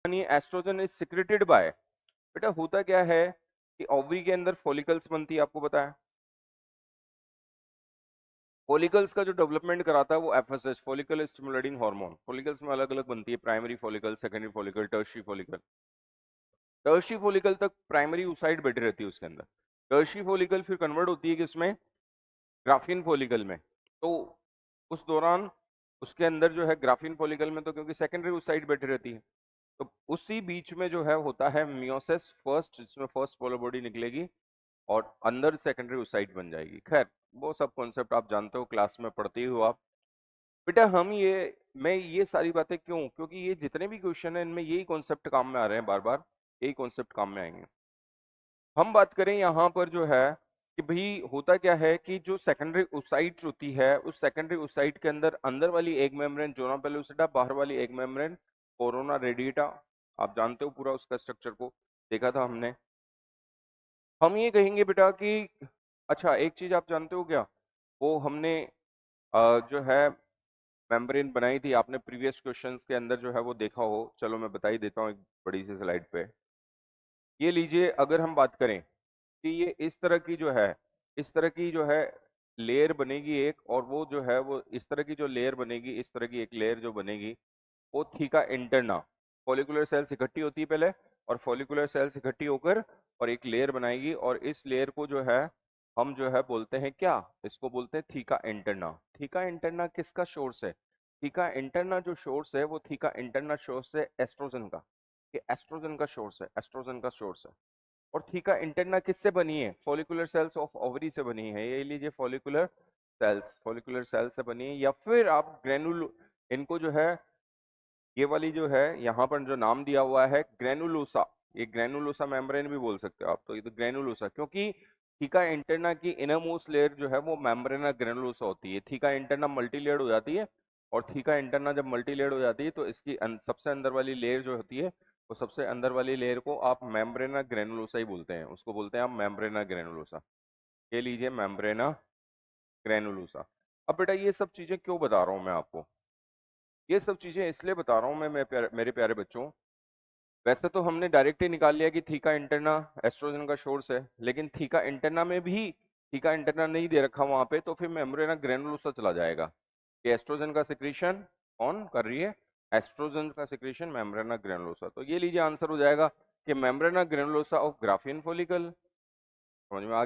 Oestrogen is secreted by, बेटा होता क्या है कि ओवरी के अंदर फॉलिकल्स बनती है, आपको पता है। फॉलिकल्स का जो डेवलपमेंट कराता है वो FSH, follicle stimulating hormone. Follicles में अलग अलग बनती है, primary follicle, secondary follicle, tertiary follicle. Tertiary follicle तक प्राइमरी oocyte बैठी रहती है उसके अंदर। टर्शियरी फॉलिकल फिर कन्वर्ट होती है किसमें, ग्राफिन फॉलिकल में। तो उस दौरान उसके अंदर जो है ग्राफिन फॉलिकल में, तो क्योंकि सेकेंडरी oocyte बैठी रहती है, तो उसी बीच में जो है होता है मियोसिस फर्स्ट, जिसमें फर्स्ट पोलर बॉडी निकलेगी और अंदर सेकेंडरी oocyte बन जाएगी। खैर वो सब कॉन्सेप्ट आप जानते हो, क्लास में पढ़ते हो आप। बेटा हम ये, मैं ये सारी बातें क्यों, क्योंकि ये जितने भी क्वेश्चन है इनमें यही कॉन्सेप्ट काम में आ रहे हैं, बार बार यही कॉन्सेप्ट काम में आएंगे। हम बात करें यहाँ पर जो है कि भाई होता क्या है कि जो सेकेंडरी oocyte होती है, उस सेकेंडरी oocyte के अंदर अंदर वाली एग मेम्ब्रेन जोना पेलुसिडा, बाहर वाली एग मेम्ब्रेन कोरोना रेडिएटा। आप जानते हो पूरा उसका स्ट्रक्चर को, देखा था हमने। हम ये कहेंगे बेटा कि अच्छा एक चीज आप जानते हो क्या, वो हमने जो है मेम्ब्रेन बनाई थी, आपने प्रीवियस क्वेश्चंस के अंदर जो है वो देखा हो, चलो मैं बता ही देता हूँ एक बड़ी सी स्लाइड पे। ये लीजिए, अगर हम बात करें कि ये इस तरह की जो है, इस तरह की जो है लेयर बनेगी एक, और वो जो है वो इस तरह की जो लेयर बनेगी, इस तरह की एक लेयर जो बनेगी वो थीका इंटरना। फॉलिकुलर सेल्स इकट्ठी होती है पहले, और फॉलिकुलर सेल्स इकट्ठी होकर और एक लेयर बनाएगी, और इस लेयर को जो है हम जो है बोलते हैं क्या, इसको बोलते हैं थीका इंटरना। थीका इंटरना किसका सोर्स है, थीका इंटरना जो सोर्स है वो थीका इंटरना सोर्स है एस्ट्रोजन का। ये एस्ट्रोजन का सोर्स है, एस्ट्रोजन का सोर्स है। और थीका इंटरना किससे बनी है, फॉलिकुलर सेल्स ऑफ ओवरी से बनी है। ये लीजिए फॉलिकुलर सेल्स, फॉलिकुलर सेल्स से बनी है, या फिर आप ग्रेनुल, इनको जो है ये वाली जो है यहाँ पर जो नाम दिया हुआ है ग्रेनुलोसा, ये ग्रेनुलोसा मेम्ब्रेन भी बोल सकते हो आप। तो ये तो ग्रेनुलोसा, क्योंकि थीका इंटरना की इनरमोस्ट लेयर जो है वो मेम्ब्रेना ग्रेनुलोसा होती है। थीका इंटरना मल्टी लेयर्ड हो जाती है, और थीका इंटरना जब मल्टी लेयर्ड हो जाती है तो इसकी सबसे अंदर वाली लेयर जो होती है, वो सबसे अंदर वाली लेयर को आप मेम्ब्रेना ग्रेनुलोसा ही बोलते हैं, उसको बोलते हैं आप मेम्ब्रेना ग्रेनुलोसा। ये लीजिए मेम्ब्रेना ग्रेनुलोसा। अब बेटा ये सब चीजें क्यों बता रहा हूँ मैं आपको, ये सब चीजें इसलिए बता रहा हूँ मेरे प्यारे बच्चों। वैसे तो हमने डायरेक्ट ही निकाल लिया कि थीका इंटरना एस्ट्रोजन का सोर्स है, लेकिन थीका इंटरना में भी थीका इंटरना नहीं दे रखा वहां पे, तो फिर मेम्ब्रेना ग्रेनुलोसा चला जाएगा कि एस्ट्रोजन का सिक्रीशन कौन कर रही है, एस्ट्रोजन का सिक्रीशन मेम्ब्रेना ग्रेनुलोसा। तो ये लीजिए आंसर हो जाएगा कि मेम्ब्रेना ग्रेनुलोसा ऑफ ग्राफियन फॉलिकल। समझ में आ